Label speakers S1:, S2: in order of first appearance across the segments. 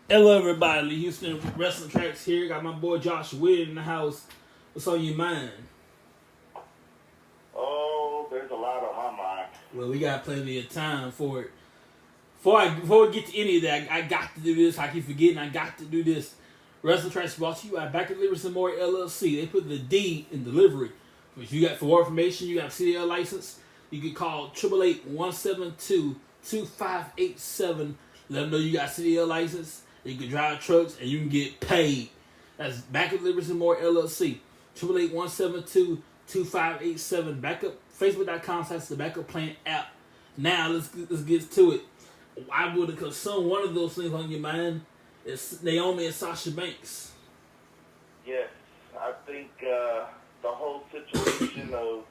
S1: Hello, everybody. Houston Wrestling Tracks here. Got my boy Josh Witt in the house. What's on your mind?
S2: Oh, there's a lot on my mind.
S1: Well, we got plenty of time for it. Before we get to any of that, I got to do this. I keep forgetting I got to do this. Wrestling Tracks brought to you by Back Delivery Some More LLC. They put the D in delivery. Which you got for more information, you got a CDL license. You can call 888-172-2587. Let them know you got a CDL license. You can drive trucks and you can get paid. That's Back Delivery Some More LLC. 888-172-2587. Backup Facebook.com/the Backup Plan app. Now let's get to it. I would have consumed one of those things on your mind. It's Naomi and Sasha Banks.
S2: Yes, I think the whole situation of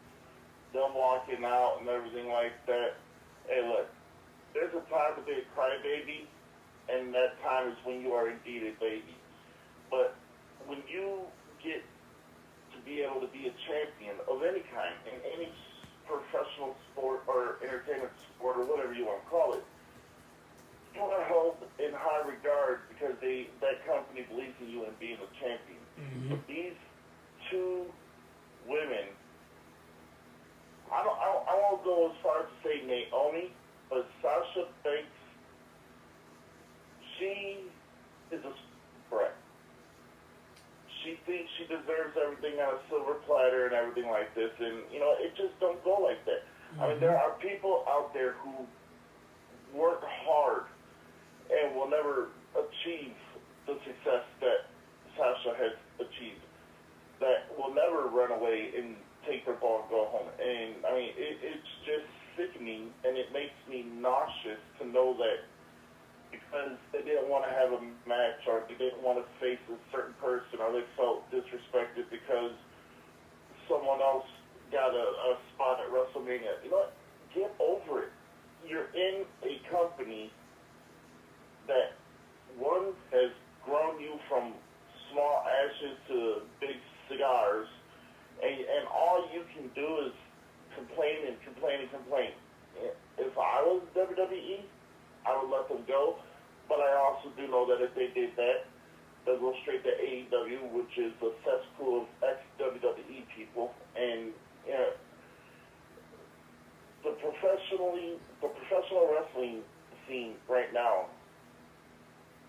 S2: them walking out and everything like that. Hey, look, there's a time to be a crybaby, and that time is when you are indeed a baby. But when you get to be able to be a champion of any kind, in any professional sport or entertainment sport or whatever you want to call it, you are held in high regard because that company believes in you and being a champion.
S1: Mm-hmm.
S2: But these two women, I won't go as far as to say Naomi, but Sasha Banks, she is a threat. She thinks she deserves everything on a silver platter and everything like this, and it just don't go like that. Mm-hmm. I mean, there are people out there who work hard and will never achieve the success that Sasha has achieved, that will never run away and take their ball and go home. And, I mean, it's just sickening, and it makes me nauseous to know that because they didn't want to have a match or they didn't want to face a certain person or they felt disrespected because someone else got a spot at WrestleMania. You know what? Get over it. You're in a company that, one, has grown you from small ashes to big cigars, and all you can do is complain and complain and complain. If I was WWE, I would let them go, but I also do know that if they did that, they'll go straight to AEW, which is the cesspool of ex-WWE people, and the professional wrestling scene right now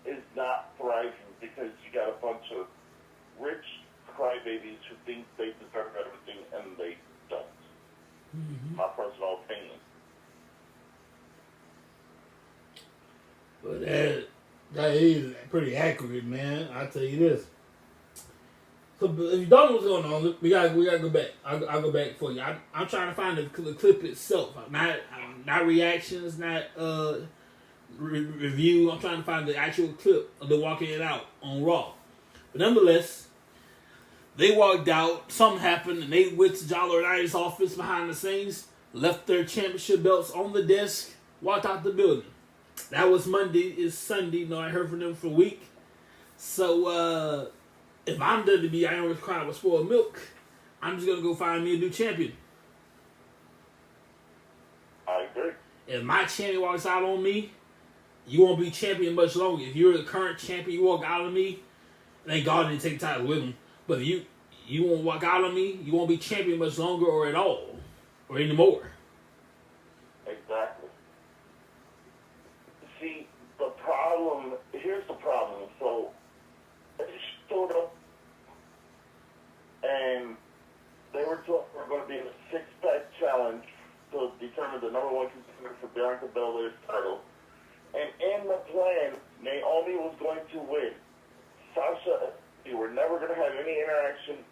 S2: is not thriving because you got a bunch of rich crybabies who think they deserve everything and they don't. Mm-hmm. My personal opinion.
S1: But that is pretty accurate, man. I'll tell you this. So if you don't know what's going on, we gotta go back. I'll go back for you. I'm trying to find the clip itself, not reactions, not review. I'm trying to find the actual clip of them walking it out on Raw. But nonetheless, they walked out. Something happened, and they went to John Laurinaitis' office behind the scenes, left their championship belts on the desk, walked out the building. That was Monday. It's Sunday. I heard from them for a week. So if I'm WWE, I don't cry with spoiled milk. I'm just gonna go find me a new champion.
S2: I agree.
S1: If my champion walks out on me, you won't be champion much longer. If you're the current champion, you walk out on me. Thank God I didn't take the title with him. But if you won't walk out on me, you won't be champion much longer or at all. Or anymore.
S2: Exactly. See, here's the problem. So, they showed up and they were told we're going to be in a six-pack challenge to determine the number one contender for Bianca Belair's title. And in the plan, Naomi was going to win. Sasha, they were never going to have any interaction,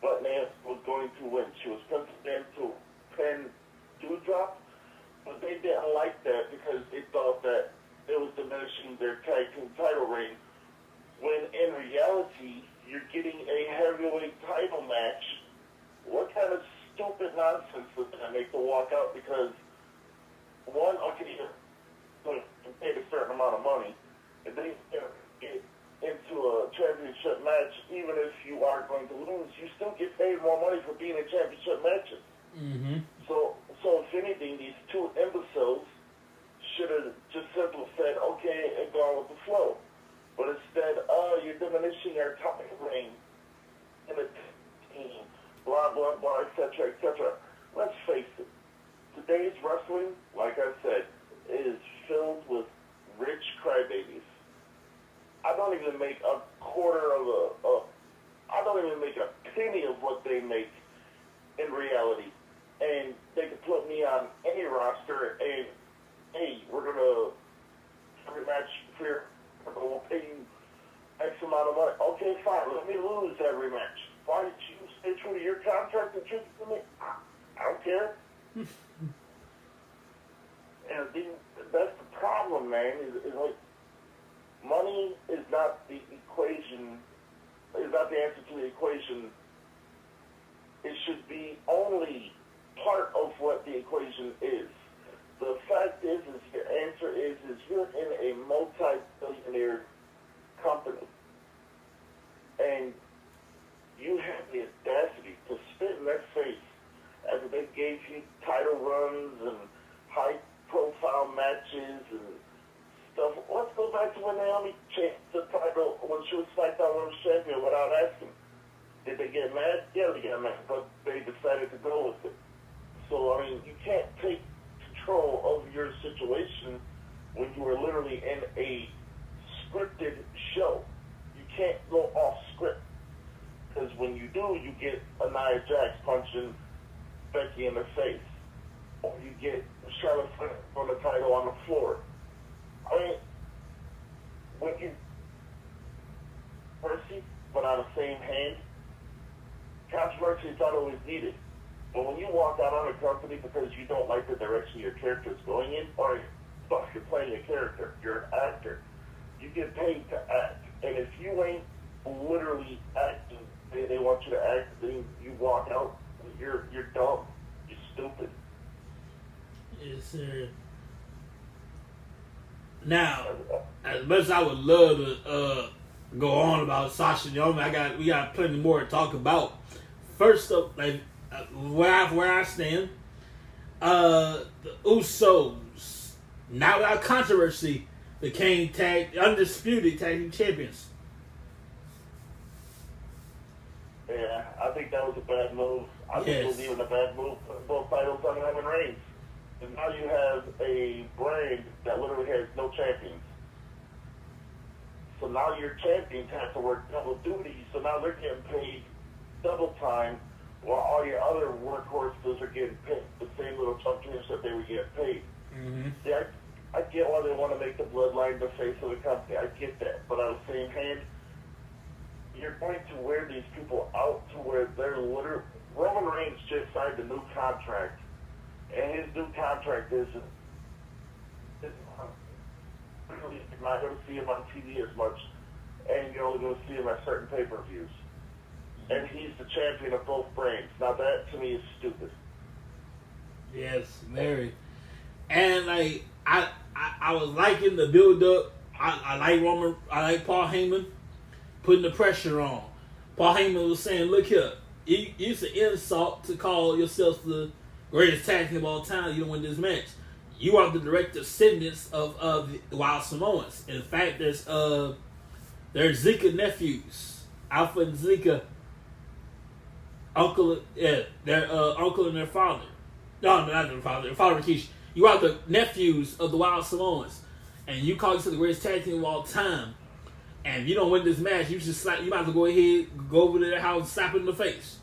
S2: but Naomi was going to win. She was penciled in to pin Doudrop, but they didn't like that because they thought that it was diminishing their tag team title reign, when in reality, you're getting a heavyweight title match. What kind of stupid nonsense does that make to walk out? Because, one, okay, you're going to pay a certain amount of money, and then you get into a championship match. Even if you are going to lose, you still get paid more money for being in championship matches. Mm-hmm. So if anything, these two imbeciles should have just simply said, okay, don't even make a quarter of I don't even make a penny of what they make in reality. And they could put me on any roster and, hey, we're going to every match clear. We'll pay you X amount of money. Okay, fine. Let me lose every match. Why did you stay true to your contract and true to me? I don't care. And that's the problem, man. Is like money is not the equation. Is not the answer to the equation. It should be only part of what the equation is. The fact is your answer is you're in a multi-billionaire company, and you have the audacity to spit in their face after they gave you title runs and high-profile matches and stuff. Let's go back to when Naomi changed the title when she was SmackDown Women's Champion without asking. Did they get mad? Yeah, they got mad, but they decided to go with it. So, I mean, you can't take control of your situation when you are literally in a scripted show. You can't go off script. Because when you do, you get a Nia Jax punching Becky in the face. Or you get Charlotte Flair on the title on the floor. I mean, when you mercy, but on the same hand, controversy is not always needed. But when you walk out on a company because you don't like the direction your character is going in, or you're playing a character, you're an actor, you get paid to act. And if you ain't literally acting, they want you to act, then you walk out, you're dumb, you're stupid.
S1: Yes, sir. Now, as much as I would love to go on about Sasha and Naomi, we got plenty more to talk about. First up, like where I stand, the Usos, now without controversy, became undisputed tag team champions.
S2: Yeah, I think that was a bad move. I think it was even a bad move. Both titles on Roman Reigns. And now you have a brand that literally has no champions. So now your champions have to work double duty. So now they're getting paid double time, while all your other workhorses are getting paid the same little chunk change that they were getting paid.
S1: Mm-hmm.
S2: See, I get why they want to make the bloodline the face of the company. I get that. But on the same hand, you're going to wear these people out to where they're literally... Roman Reigns just signed a new contract. And his new contract is... You're not going to see him on TV as much. And you're only going to see him at certain pay-per-views. And he's the champion of both brands. Now that, to me, is stupid.
S1: Yes, very. And, like, I was liking the build-up. I like Paul Heyman putting the pressure on. Paul Heyman was saying, look here, it's an insult to call yourself the greatest tag team of all time. You don't win this match. You are the direct descendants of the Wild Samoans. In fact, there's Zika nephews, Alpha and Zika, uncle and their father. No, not their father. Their father Rikishi. You are the nephews of the Wild Samoans, and you call yourself the greatest tag team of all time. And if you don't win this match, you might as well go ahead, go over to their house, and slap it in the face.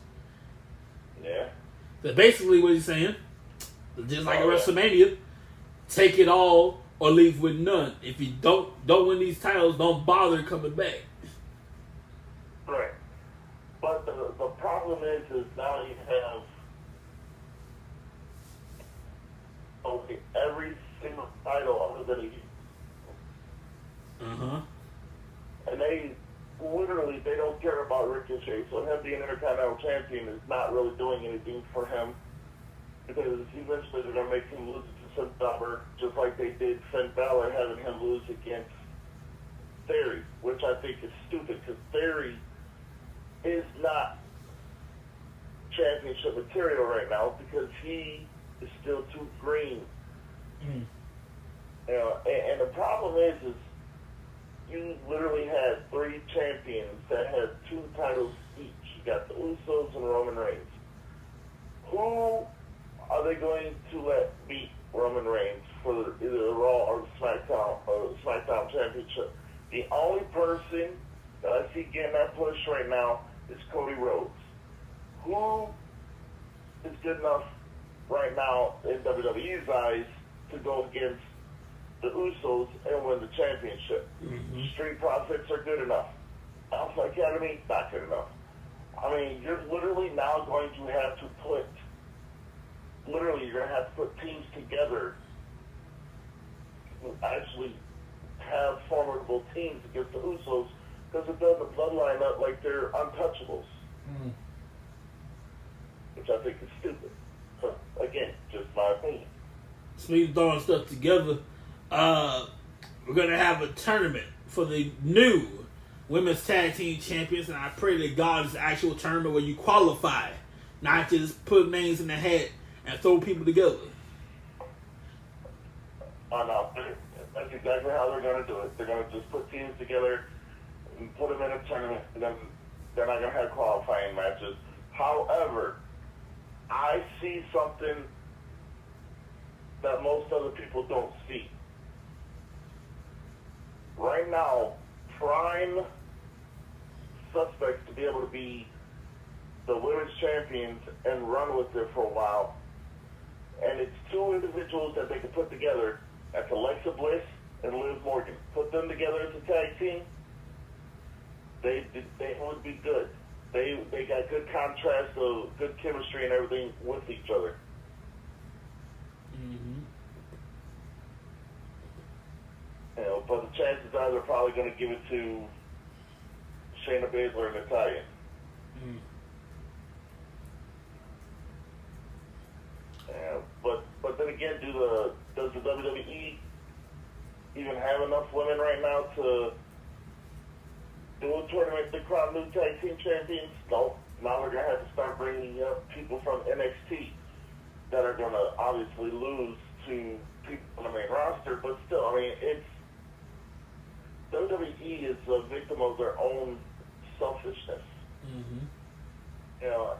S2: Yeah.
S1: That's basically what he's saying. Just like at WrestleMania, take it all or leave with none. If you don't win these titles, don't bother coming back.
S2: Right. But the problem is now you have every single title other than a
S1: Uh-huh.
S2: and they don't care about Ricochet. So him being Intercontinental Champion is not really doing anything for him because eventually they're going to make him lose to Finn Balor, just like they did Finn Balor having him lose against Theory, which I think is stupid because Theory is not championship material right now because he is still too green.
S1: Mm.
S2: You know, and the problem is you literally had 3 champions that had 2 titles each. You got the Usos and Roman Reigns. Who are they going to let beat Roman Reigns for either the Raw or the SmackDown Championship? The only person person that I see getting that push right now is Cody Rhodes. Who is good enough right now in WWE's eyes to go against the Usos and win the championship?
S1: Mm-hmm.
S2: Street Profits are good enough. Alpha Academy, not good enough. I mean, you're literally now going to have to put teams together to actually have formidable teams against the Usos, because it does the bloodline up like they're untouchables.
S1: Mm.
S2: Which I think is stupid. But again, just my opinion.
S1: Speaking of throwing stuff together, we're going to have a tournament for the new Women's Tag Team Champions, and I pray that God is an actual tournament where you qualify, not just put names in the hat and throw people together.
S2: No, that's exactly how they're going to do it. They're going to just put teams together and put them in a tournament, and then they're not going to have qualifying matches. However, I see something that most other people don't see. Right now, prime suspects to be able to be the women's champions and run with it for a while. And it's two individuals that they can put together. That's Alexa Bliss and Liv Morgan. Put them together as a tag team, they would be good. They got good contrast, of good chemistry and everything with each other.
S1: Mm-hmm.
S2: You know, but the chances are they're probably going to give it to Shayna Baszler and Natalya.
S1: Mm.
S2: Yeah, but then again, does the WWE even have enough women right now to do a tournament to crown new tag team champions? No. Now we're going to have to start bringing up people from NXT that are going to obviously lose to people on the main roster. But still, I mean, WWE is a victim of their own selfishness.
S1: Mm-hmm.
S2: You know,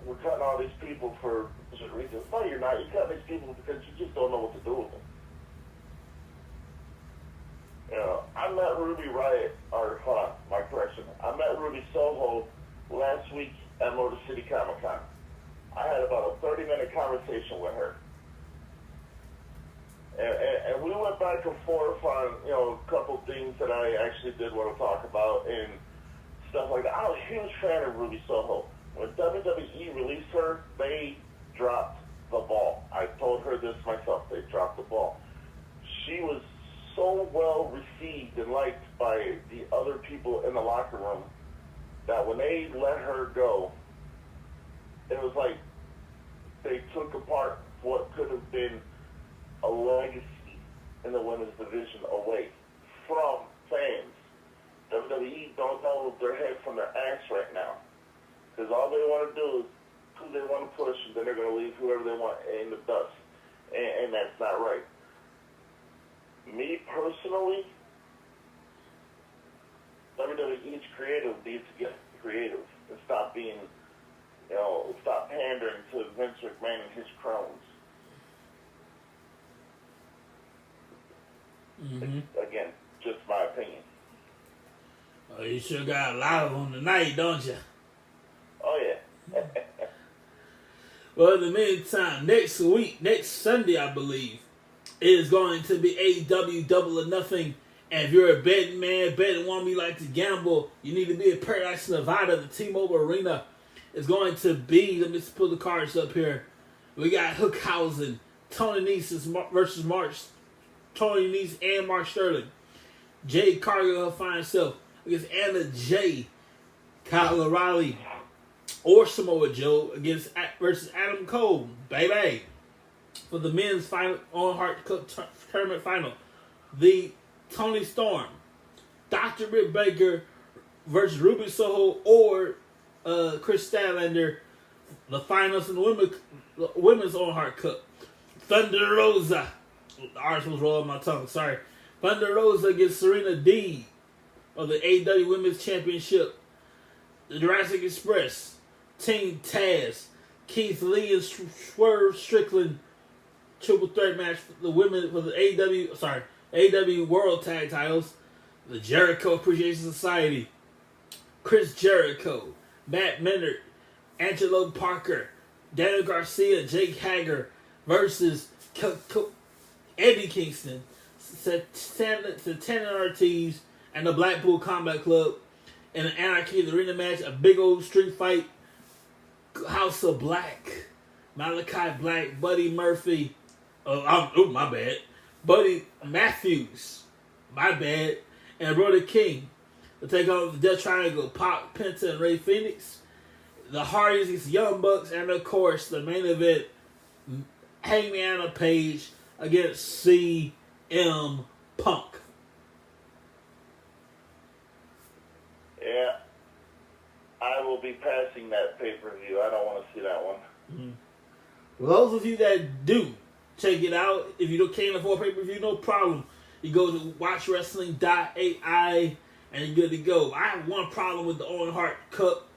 S2: we're cutting all these people for certain reasons. No, you're not. You're cutting these people because you just don't know what to do with them. You know, I met Ruby Riott, or hold on, my correction. I met Ruby Soho last week at Motor City Comic Con. I had about a 30-minute conversation with her. And we went back and forth on, you know, a couple things that I actually did want to talk about and stuff like that. I'm a huge fan of Ruby Soho. When WWE released her, they dropped the ball. I told her this myself. They dropped the ball. She was so well received and liked by the other people in the locker room that when they let her go, it was like they took apart what could have been a legacy in the women's division away from fans. WWE don't know their head from their ass right now, because all they want to do is who they want to push, and then they're going to leave whoever they want in the dust, and that's not right. Me personally, WWE's creative needs to get creative and stop being, you know, stop pandering to Vince McMahon and his cronies.
S1: Mm-hmm.
S2: Again, just my opinion.
S1: Oh, you sure got a lot of them tonight, don't you?
S2: Oh, yeah.
S1: Well, in the meantime, next Sunday, I believe, is going to be AEW Double or Nothing. And if you're a betting man, betting woman, you like to gamble, you need to be in Paradise, Nevada. The T-Mobile Arena is going to be, let me just pull the cards up here. We got Hookhausen, Tony Nese versus Tony Nese and Mark Sterling. Jade Cargill, her fine self, against Anna Jay, Kyle O'Reilly, or Samoa Joe versus Adam Cole, baby. For the men's final on Hart Cup tournament final, the Tony Storm, Dr. Britt Baker versus Ruby Soho or Chris Statlander, the finals in the women's on Hart Cup. Thunder Rosa, the R's was rolling my tongue. Sorry, Thunder Rosa against Serena Deeb of the AEW Women's Championship. The Jurassic Express, Team Taz, Keith Lee and Swerve Strickland. Triple threat match for the women for the AEW World Tag Titles. the Jericho Appreciation Society, Chris Jericho, Matt Menard, Angelo Parker, Daniel Garcia, Jake Hager versus Eddie Kingston, Santana Ortiz, and the Blackpool Combat Club in an Anarchy in the Arena match, a big old street fight. House of Black, Malachi Black, Buddy Murphy, my bad, Buddy Matthews, my bad, and Brother King to take on the Death Triangle, Pac, Penta, and Ray Phoenix. The Hardys against Young Bucks, and of course the main event, Hangman Page against CM Punk.
S2: Yeah, I will be passing that pay-per-view. I don't want to see that one.
S1: Mm-hmm. For those of you that do, check it out. If you can't afford pay-per-view, no problem. You go to watchwrestling.ai and you're good to go. I have one problem with the Owen Hart Cup.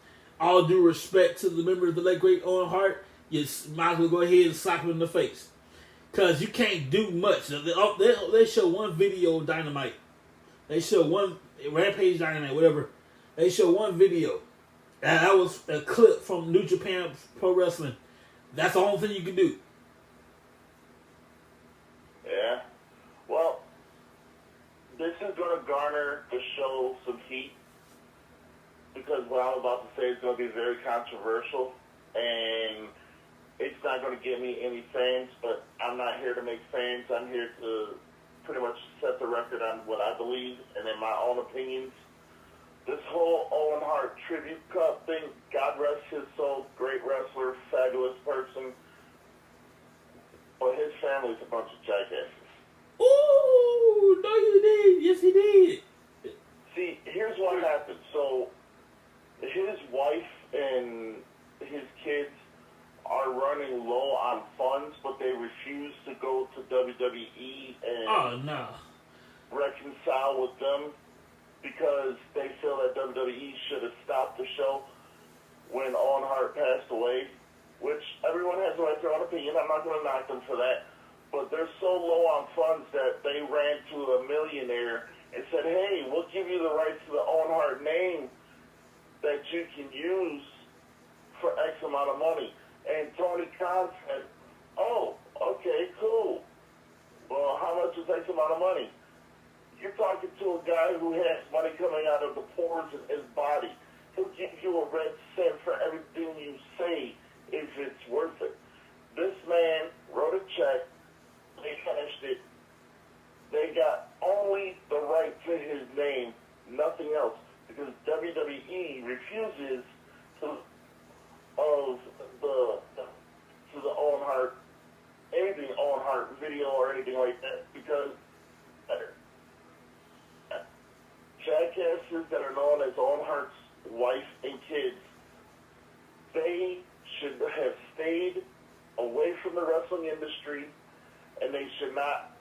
S1: All due respect to the members of the late great Owen Hart, you might as well go ahead and slap him in the face. Because you can't do much. They show one video of Dynamite. They show one Rampage Dynamite, whatever. They show one video. And that was a clip from New Japan Pro Wrestling. That's the only thing you can do.
S2: Yeah. Well, this is going to garner the show some heat. Because what I'm about to say is going to be very controversial. And it's not going to get me any fans. But I'm not here to make fans. I'm here to pretty much set the record on what I believe and in my own opinions. This whole Owen Hart Tribute Cup thing, God rest his soul, great wrestler, fabulous person, but his family's a bunch of jackasses.
S1: Ooh, no you did. Yes, he did.
S2: See, here's what happened. So, his wife and his kids are running low on funds, but they refuse to go to WWE and reconcile with them. Because they feel that WWE should have stopped the show when Owen Hart passed away, which everyone has the right to their own opinion. I'm not going to knock them for that. But they're so low on funds that they ran to a millionaire and said, hey, we'll give you the rights to the Owen Hart name that you can use for X amount of money. And Tony Khan said, oh, okay, cool. Well, how much is X amount of money? You're talking to a guy who has money coming out of the pores of his body. He'll give you a red cent for everything you say if it's worth it. This man wrote a check. They finished it. They got only the right to his name, nothing else, because WWE refuses to the Owen Hart, anything Owen Hart video or anything like that, because jackasses that are known as Owen Hart's wife and kids, they should have stayed away from the wrestling industry, and they should not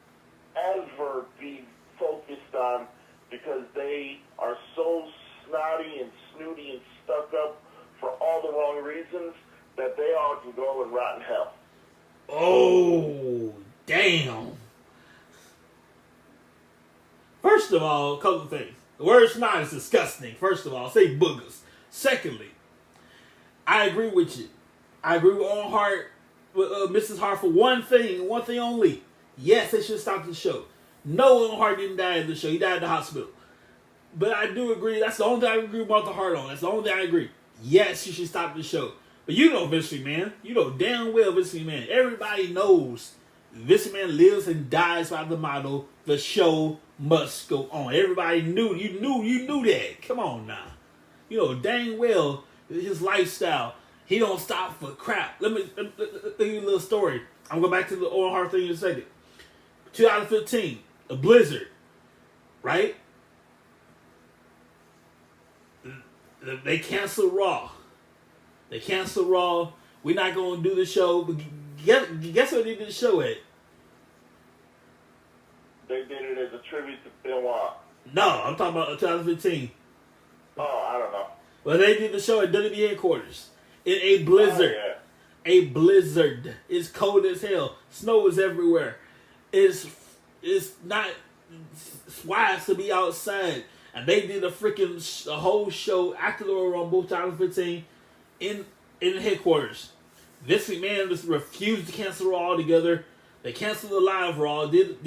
S2: ever be focused on, because they are so snotty and snooty and stuck up for all the wrong reasons that they all can go and rot in hell.
S1: Oh, damn. First of all, a couple of things. The word snot is disgusting. First of all, say boogers. Secondly, I agree with you. I agree with Owen Hart, with Mrs. Hart for one thing only. Yes, they should stop the show. No, Owen Hart didn't die in the show. He died in the hospital. But I do agree. That's the only thing I agree with Martha Hart on. That's the only thing I agree. Yes, you should stop the show. But you know Vince McMahon. You know damn well Vince McMahon. Everybody knows Vince McMahon lives and dies by the motto, the show must go on. Everybody knew. You knew that. Come on now. You know dang well his lifestyle. He don't stop for crap. Let me give you a little story. I'm going to go back to the Owen Hart thing in a second. 2015, the Blizzard, right? They canceled Raw. We're not going to do the show. But guess where they did the show at?
S2: They did it as a tribute to Benoit.
S1: No, I'm talking about 2015.
S2: Oh, I don't know.
S1: Well, they did the show at WWE headquarters in a blizzard.
S2: Oh, yeah.
S1: A blizzard. It's cold as hell. Snow is everywhere. It's not wives to be outside. And they did a whole show after the Royal Rumble 2015 in headquarters. Vince McMahon just refused to cancel Raw altogether. They canceled the live Raw, did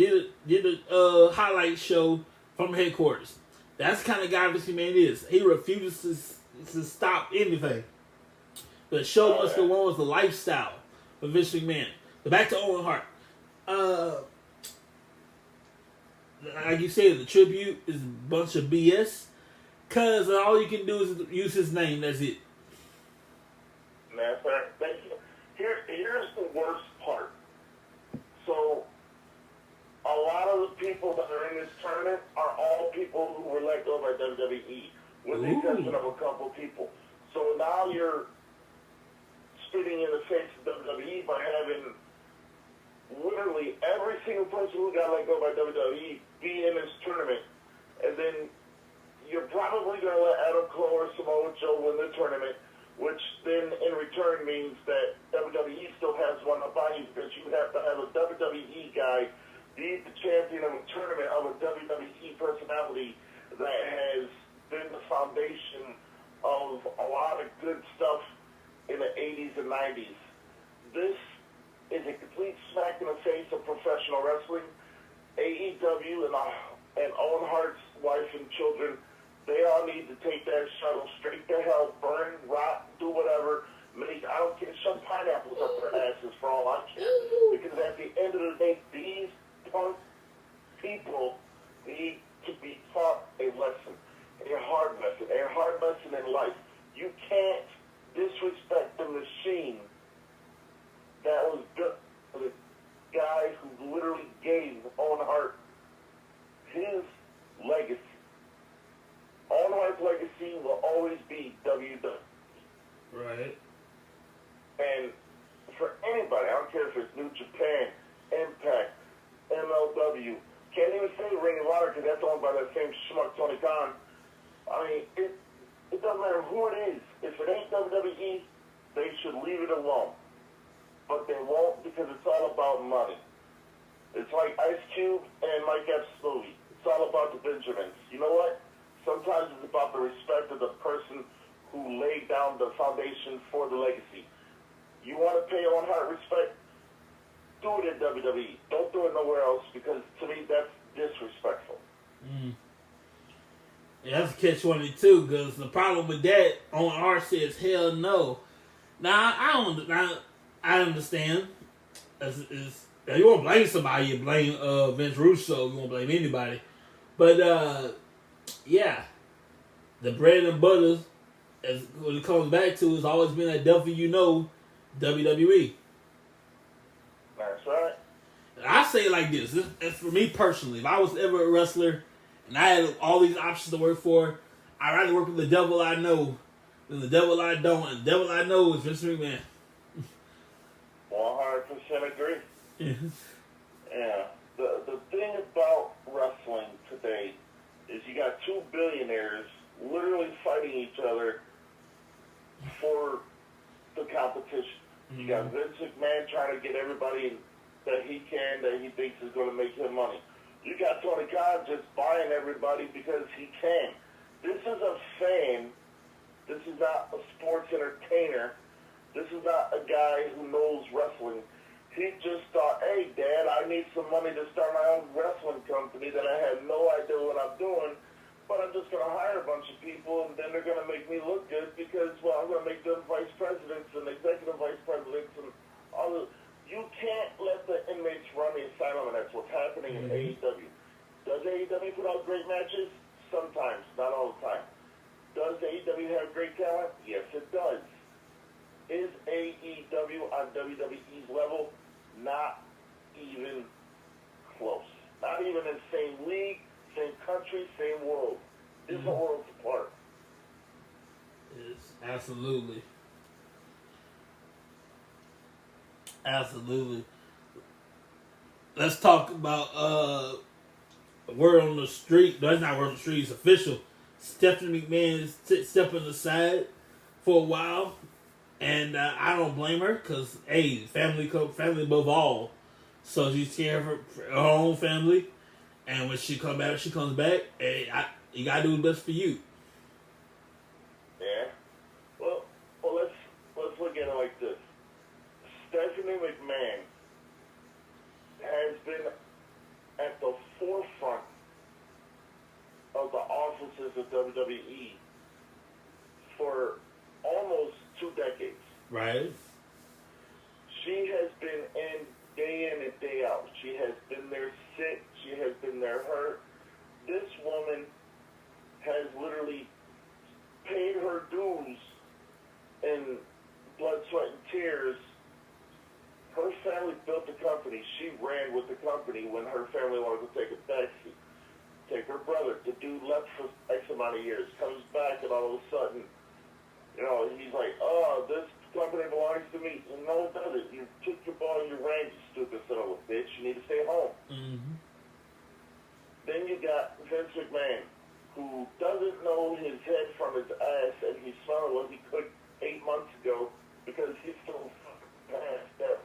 S1: a highlight show from headquarters. That's the kind of guy Vince McMahon is. He refuses to stop anything. The show must go on was the lifestyle of Vince McMahon. But back to Owen Hart. Like you said, the tribute is a bunch of BS. Cause all you can do is use his name. That's it.
S2: That's right. Thank you. Here's the worst part. So, a lot of the people that are in this tournament are all people who were let go by WWE, with the exception of a couple people. So now you're spitting in the face of WWE by having literally every single person who got let go by WWE be in this tournament, and then you're probably going to let Adam Cole or Samoa Joe win the tournament, which then in return means that WWE still has one to buy you, because you have to have a WWE guy be the champion of a tournament of a WWE personality that has been the foundation of a lot of good stuff in the 80s and 90s. This is a complete smack in the face of professional wrestling. AEW and Owen Hart's wife and children, they all need to take that shuttle straight to hell, burn, rot, do whatever. I don't care, shove pineapples up their asses for all I care. Because at the end of the day, these punk people need to be taught a lesson, a hard lesson in life. You can't disrespect the machine that was built for the guy who literally gave Owen Hart his legacy. Owen Hart's legacy will always be WWE.
S1: Right.
S2: And for anybody, I don't care if it's New Japan, Impact, MLW, can't even say Ring of Honor because that's owned by that same schmuck Tony Khan. I mean, it doesn't matter who it is. If it ain't WWE, they should leave it alone. But they won't, because it's all about money. It's like Ice Cube and Mike Epps' movie. It's all about the Benjamins. You know what? Sometimes it's about the respect of the person who laid down the foundation for the legacy. You want to pay Owen Hart respect? Do it in WWE. Don't do it nowhere else, because to me that's disrespectful.
S1: Yeah, that's a catch-22, because the problem with that, Owen Hart says hell no. Now I understand. If you want to blame somebody, you blame Vince Russo. You won't blame anybody. But yeah, the bread and butter, as what it comes back to, has always been that devil you know, WWE.
S2: That's right.
S1: I say it like this. It's for me personally. If I was ever a wrestler and I had all these options to work for, I'd rather work with the devil I know than the devil I don't. And the devil I know is Vince McMahon.
S2: 100% agree.
S1: Yeah.
S2: Yeah. The thing about wrestling today is you got two billionaires literally fighting each other for the competition. You got Vince McMahon trying to get everybody that he thinks is going to make him money. You got Tony Khan just buying everybody because he can. This is a fan. This is not a sports entertainer. This is not a guy who knows wrestling. He just thought, hey, Dad, I need some money to start my own wrestling company that I have no idea what I'm doing, but I'm just going to hire a bunch of people, and then they're going to make me look good because, well, I'm going to make them vice presidents and executive vice presidents and all the... You can't let the inmates run the asylum, and that's what's happening in AEW. Does AEW put out great matches? Sometimes, not all the time. Does AEW have great talent? Yes, it does. Is AEW on WWE's level? Not even close. Not even in the same league, same country, same world. Different worlds apart.
S1: Yes, absolutely. Absolutely. Let's talk about word on the street. No, it's not word on the street. It's official. Stephanie McMahon is stepping aside for a while, and I don't blame her because, hey, family above all. So she's caring for her own family, And when she comes back, hey, you gotta do what's best for you.
S2: Yeah. Well, let's look at it like this. Stephanie McMahon has been at the forefront of the offices of WWE for almost 2 decades.
S1: Right.
S2: She has been in day in and day out. She has been there sick. She has been there hurt. This woman has literally paid her dues in blood, sweat, and tears. Her family built the company. She ran with the company when her family wanted to take a backseat. Take her brother. The dude left for X amount of years. Comes back and all of a sudden, he's like, oh, this company belongs to me. No, it doesn't. You took your ball and you ran, you stupid son of a bitch. You need to stay home.
S1: Mm-hmm.
S2: Then you got Vince McMahon, who doesn't know his head from his ass, and he smelled what he could 8 months ago because he's so fucking past that.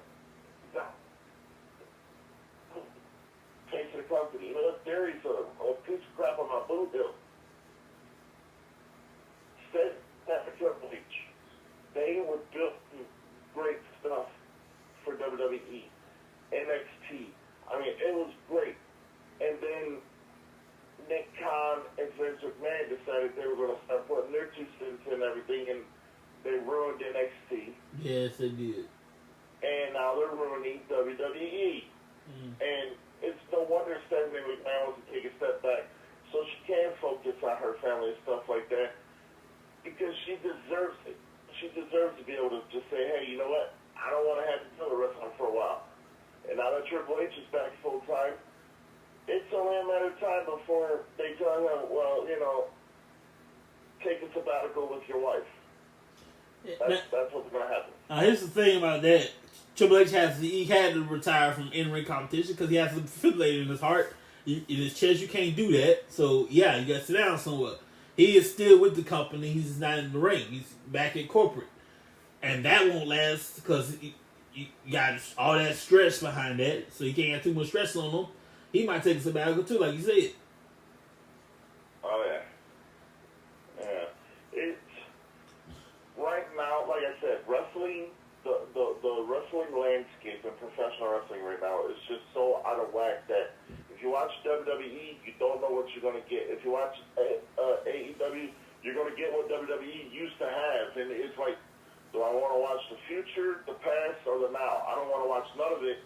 S2: Face of the company. There's a piece of crap on my boot hill. Said that Triple H. They were built great stuff for WWE. NXT. I mean, it was great. And then Nick Khan and Vince McMahon decided they were going to start putting their 2 cents in everything, and they ruined NXT.
S1: Yes, they did.
S2: And now they're ruining WWE. And it's no wonder Stephanie McMahon wants to take a step back so she can focus on her family and stuff like that, because she deserves it. She deserves to be able to just say, hey, you know what? I don't want to have to do the wrestling for a while. And now that Triple H is back full time, it's only a matter of time before they tell him, well, take a sabbatical with your wife. That's what's going to happen.
S1: Now, here's the thing about that. Triple H had to retire from in-ring competition because he has a defibrillator in his heart. In his chest, you can't do that. So, yeah, you got to sit down somewhere. He is still with the company. He's just not in the ring. He's back at corporate. And that won't last because you got all that stress behind that. So you can't have too much stress on him. He might take a sabbatical too, like you said.
S2: Oh, yeah. Yeah. It's, right now, like I said, wrestling, the wrestling landscape in professional wrestling right now is just so out of whack that if you watch WWE, you don't know what you're going to get. If you watch AEW, you're going to get what WWE used to have. And it's like, do I want to watch the future, the past, or the now? I don't want to watch none of it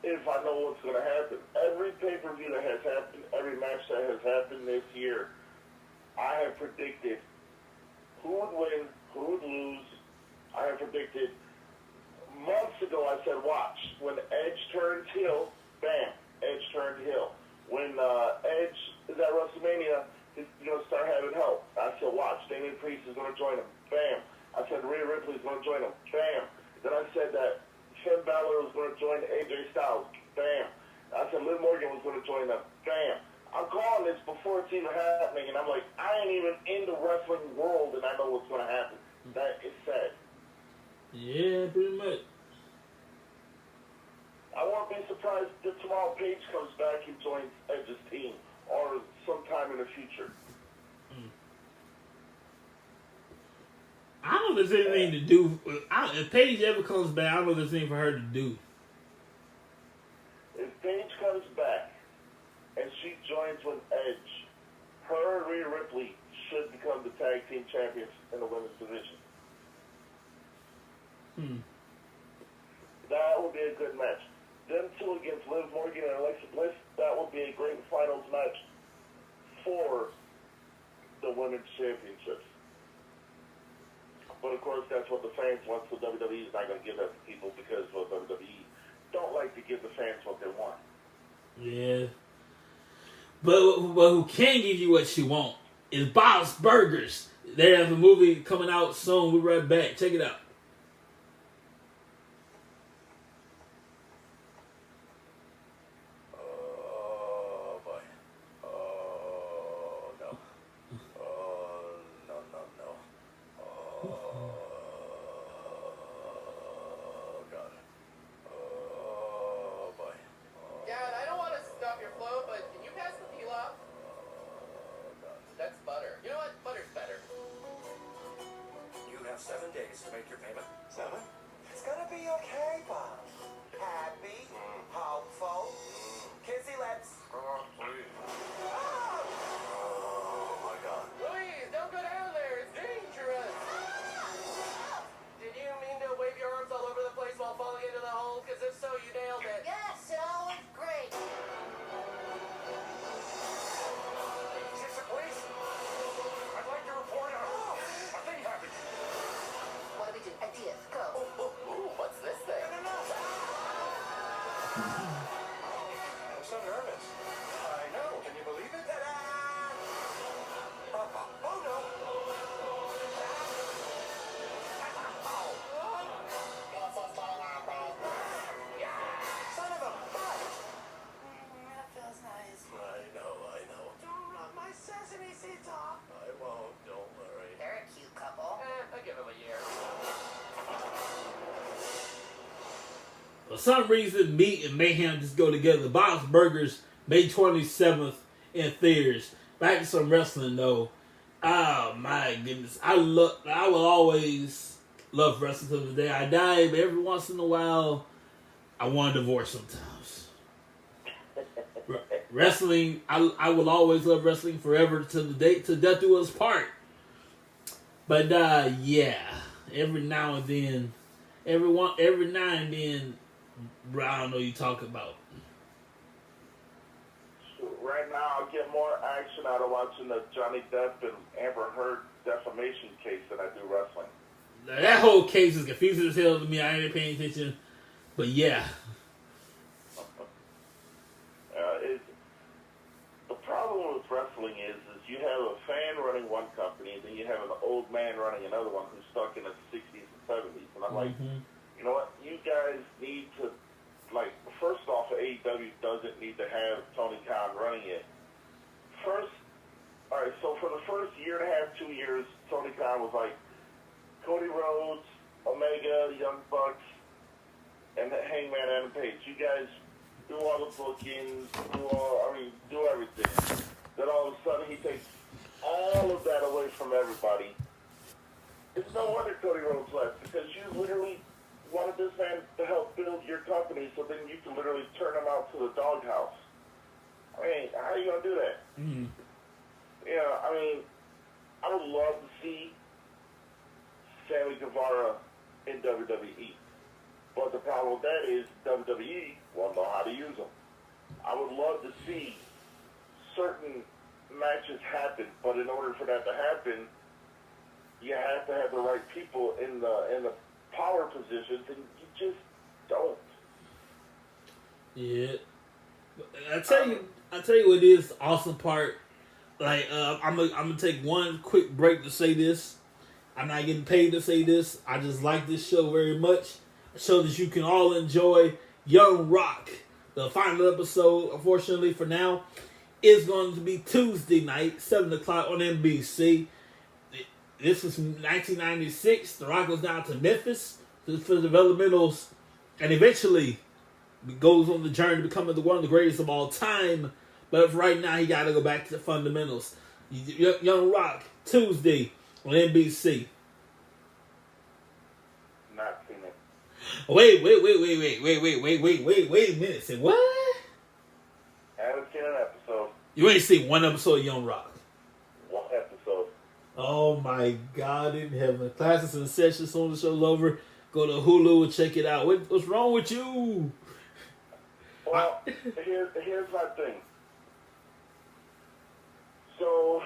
S2: if I know what's going to happen. Every pay-per-view that has happened, every match that has happened this year, I have predicted who would win, who would lose. I have predicted months ago. I said, watch. When Edge turns heel, bam, Edge turned heel. When Edge is at WrestleMania, he's going to start having help. I said, watch. Damian Priest is going to join him. Bam. I said, Rhea Ripley is going to join him. Bam. Then I said that Finn Balor was going to join AJ Styles. Bam. I said Liv Morgan was going to join them. Bam. I'm calling this before it's even happening, and I'm like, I ain't even in the wrestling world, and I know what's going to happen. That is sad.
S1: Yeah, pretty much.
S2: I won't be surprised if tomorrow Paige comes back and joins Edge's team, or sometime in the future.
S1: I don't know if there's anything to do. If Paige ever comes back, I don't know if there's anything for her to do.
S2: If Paige comes back and she joins with Edge, her and Rhea Ripley should become the tag team champions in the women's division. That would be a good match. Them two against Liv Morgan and Alexa Bliss, that would be a great finals match for the women's championships. But of course, that's what the fans want, so WWE is not going to give that to people because WWE don't like to give the fans what they want.
S1: Yeah. But who can give you what you want is Bob's Burgers. They have a movie coming out soon. We'll be right back. Check it out.
S2: Oh, boy. Oh, no. Oh, no. Oh, God. Oh, boy.
S3: Dad, I don't want to stop your flow, but can you pass
S1: For some reason, meat and mayhem just go together. Bob's Burgers, May 27th in theaters. Back to some wrestling though. Oh my goodness, I will always love wrestling till the day I die. But every once in a while, I want a divorce sometimes. Wrestling, I will always love wrestling forever till death do us part. But yeah, every now and then, I don't know you talk about.
S2: Right now, I get more action out of watching the Johnny Depp and Amber Heard defamation case than I do wrestling.
S1: Now, that whole case is confusing as hell to me. I ain't paying attention, but yeah.
S2: The problem with wrestling is you have a fan running one company, and then you have an old man running another one who's stuck in the 60s and 70s. And I'm like, you know what? You guys need to, like, first off, AEW doesn't need to have Tony Khan running it. All right, so for the first year and a half, 2 years, Tony Khan was like, Cody Rhodes, Omega, Young Bucks, and Hangman Adam Page. You guys do all the bookings, do everything. Then all of a sudden he takes all of that away from everybody. It's no wonder Cody Rhodes left, because you literally wanted this man to help build your company, so then you can literally turn him out to the doghouse. I mean, how are you going to do that? Yeah, I mean, I would love to see Sammy Guevara in WWE. But the problem with that is WWE won't know how to use them. I would love to see certain matches happen, but in order for that to happen, you have to have the right people in the power positions, and you just don't.
S1: Yeah, I tell you what is the awesome part. Like, I'm gonna take one quick break to say this. I'm not getting paid to say this. I just like this show very much. A show that you can all enjoy. Young Rock. The final episode, unfortunately for now, is going to be Tuesday night, 7 o'clock on NBC. This was 1996. The Rock goes down to Memphis for the developmentals, and eventually goes on the journey to becoming one of the greatest of all time. But right now, he got to go back to the fundamentals. Young Rock, Tuesday on NBC.
S2: Not seen it.
S1: Wait a minute. Say what?
S2: Haven't seen an episode.
S1: You ain't seen one episode of Young Rock.
S2: One episode.
S1: Oh my God in heaven. Classes in session as soon as the show's over. Go to Hulu and check it out. What's wrong with you?
S2: Well, here's my thing. So,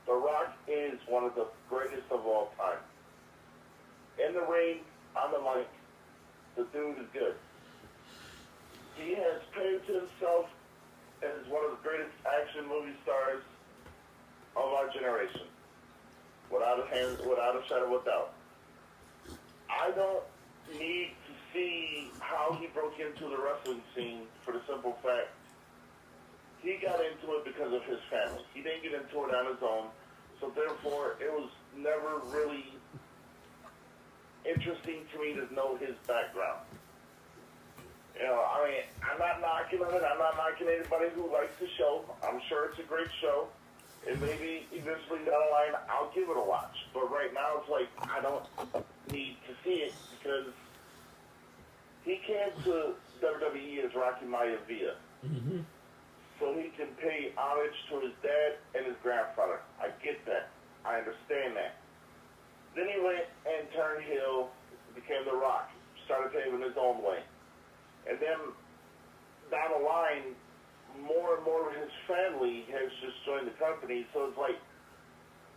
S2: The Rock is one of the greatest of all time. In the ring, on the mic, the dude is good. He has proved to himself as one of the greatest action movie stars of our generation, without a shadow of a doubt. I don't need to see how he broke into the wrestling scene for the simple fact he got into it because of his family. He didn't get into it on his own, so therefore it was never really interesting to me to know his background. You know, I mean, I'm not knocking on it. I'm not knocking anybody who likes the show. I'm sure it's a great show. And maybe eventually down the line, I'll give it a watch. But right now, it's like, I don't need to see it because he came to WWE as Rocky Maivia.
S1: Mm-hmm.
S2: So he can pay homage to his dad and his grandfather. I get that. I understand that. Then he went and turned heel, became The Rock, started paving his own way. And then down the line, more and more of his family has just joined the company. So it's like,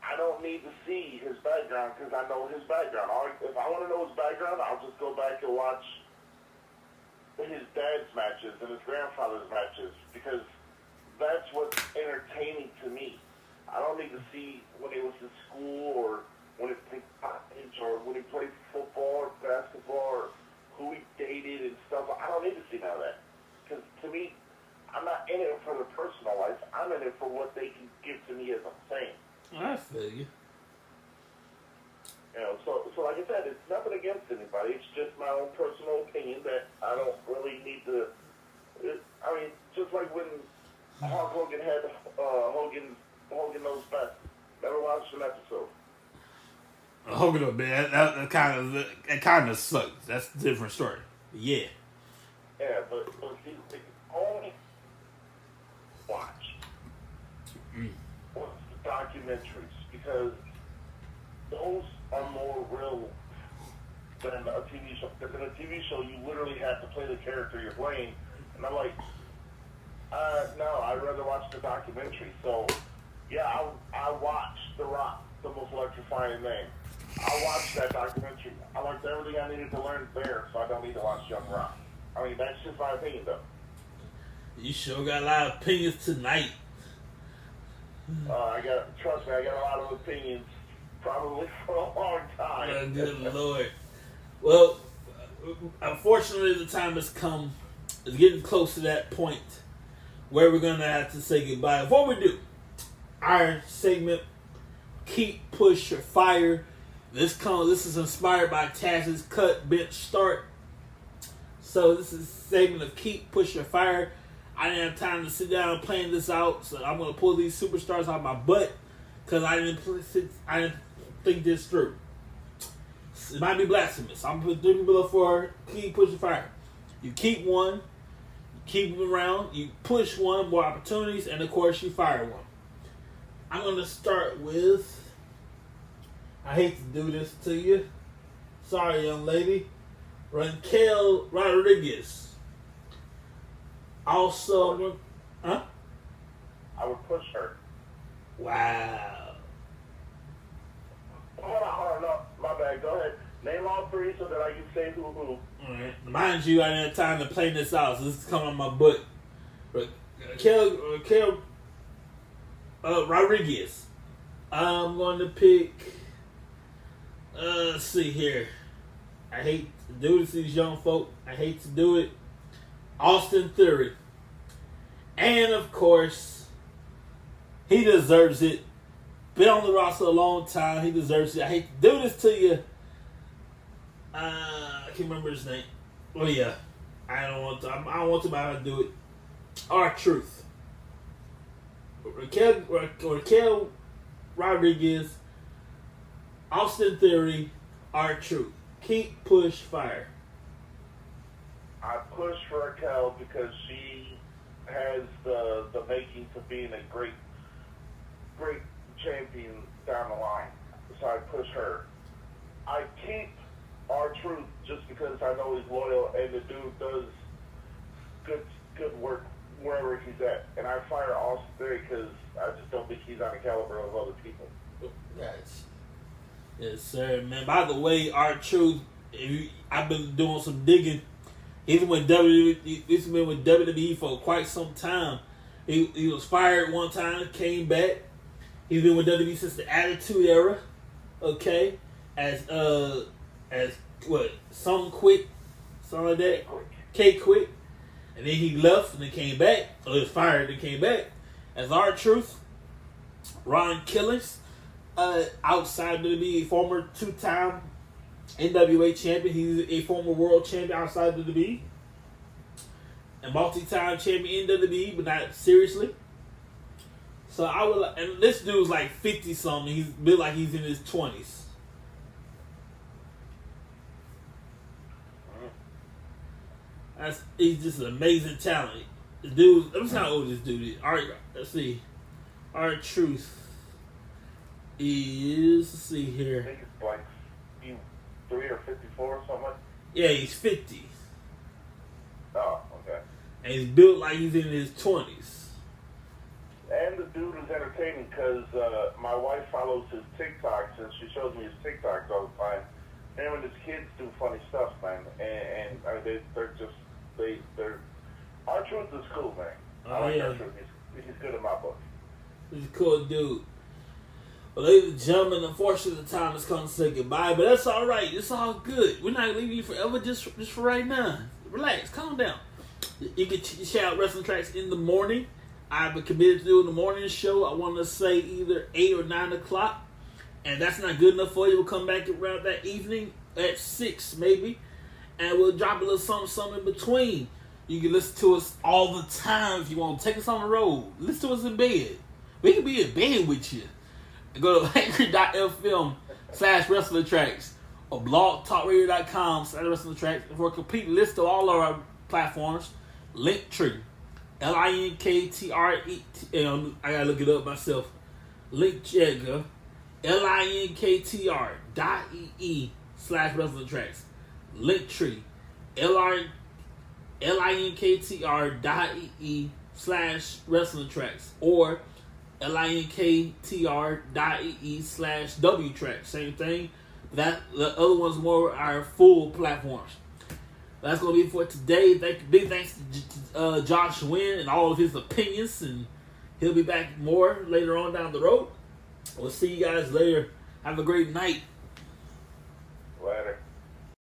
S2: I don't need to see his background because I know his background. If I want to know his background, I'll just go back and watch his dad's matches and his grandfather's matches because that's what's entertaining to me. I don't need to see when he was in school or when he played college or when he played football or basketball or who he dated and stuff. I don't need to see none of that. Because to me, I'm not in it for the personal life. I'm in it for what they can give to me as a fan.
S1: I feel you.
S2: You know, so like I said, it's nothing against anybody. It's just my own personal opinion. had Hogan knows best. Never watched an episode.
S1: Hogan, man, that kind of sucks. That's a different story. Yeah.
S2: Yeah, but see, the only watch was the documentaries because those are more real than a TV show. Because in a TV show, you literally have to play the character you're playing, and I'm like, no, I'd rather watch the documentary. So, yeah, I watched The Rock, the most electrifying name. I watched that documentary. I learned everything I needed to learn there, so I don't need to watch Young Rock. I mean, that's just my opinion, though.
S1: You sure got a lot of opinions tonight.
S2: Trust me, I got a lot of opinions, probably for a long time.
S1: Good Lord. Well, unfortunately, the time has come. It's getting close to that point where we're going to have to say goodbye. Before we do, our segment, Keep, Push, or Fire. This is inspired by Taz's Cut, Bench, Start. So this is a segment of Keep, Push, or Fire. I didn't have time to sit down and plan this out, so I'm going to pull these superstars out of my butt because I didn't think this through. It might be blasphemous. I'm going to do below for Keep, Push, or Fire. You keep one, you keep them around, you push one, more opportunities, and of course you fire one. I'm going to start with, I hate to do this to you. Sorry, young lady. Raquel Rodriguez. Also,
S2: I would push her.
S1: Wow.
S2: Hold on, my bad. Go ahead. Name all three so that I can say who.
S1: All right. Mind you, I didn't have time to plan this out, so this is coming on my butt. Raquel Rodriguez. I'm going to pick. Let's see here. I hate to do this to these young folk. I hate to do it. Austin Theory. And of course, he deserves it. Been on the roster a long time. He deserves it. I hate to do this to you. I can't remember his name. Oh yeah. I don't want to do it. R-Truth. Raquel Rodriguez, Austin Theory, R-Truth. Keep, push, fire.
S2: I push for Raquel because she has the makings of being a great champion down the line. So I push her. I keep R-Truth just because I know he's loyal and the dude does good work wherever he's at. And I fire Austin Theory because I just don't think he's on the caliber of other people.
S1: Gotcha. Yes, sir, man. By the way, R-Truth, I've been doing some digging. He's been with WWE for quite some time. He was fired one time, came back. He's been with WWE since the Attitude Era. Okay, as what? Something Quick, something like that. K-Quick, and then he left and then came back. Or he was fired and came back as R-Truth. Ron Killings, outside of WWE, former two-time NWA champion. He's a former world champion outside of WWE. A multi-time champion in WWE, but not seriously. So I would, and this dude's like 50 something. He's built like he's in his 20s. He's just an amazing talent. The dude, let me see how old this dude is. All right, let's see. R-Truth is, let's see here.
S2: I think it's like 53 or 54 or something like that.
S1: Yeah, he's 50.
S2: Oh, okay.
S1: And he's built like he's in his 20s.
S2: And the dude is entertaining because my wife follows his TikToks and she shows me his TikToks all the time. Him and his kids do funny stuff, man. And they're R-Truth is cool, man. I like R-Truth. He's good in my book.
S1: He's a cool dude. Well, ladies and gentlemen, unfortunately the time has come to say goodbye, but that's all right. It's all good. We're not going to leave you forever just for right now. Relax. Calm down. You can check out Wrestling Tracks in the morning. I've been committed to doing the morning show. I want to say either 8 or 9 o'clock. And that's not good enough for you. We'll come back around that evening at 6 maybe. And we'll drop a little something in between. You can listen to us all the time if you want to take us on the road. Listen to us in bed. We can be in bed with you. Go to anchor.fm/wrestling tracks or blogtalkradio.com/wrestling tracks for a complete list of all of our platforms. Linktree. LINKTRE. I gotta look it up myself. Linktree. linktr.ee/wrestling tracks. Linktree. linktr.ee/wrestling tracks or linktr.ee/W tracks. Same thing. That the other ones more are full platforms. That's gonna be it for today. Big thanks to Josh Wynn and all of his opinions, and he'll be back more later on down the road. We'll see you guys later. Have a great night.
S2: Later.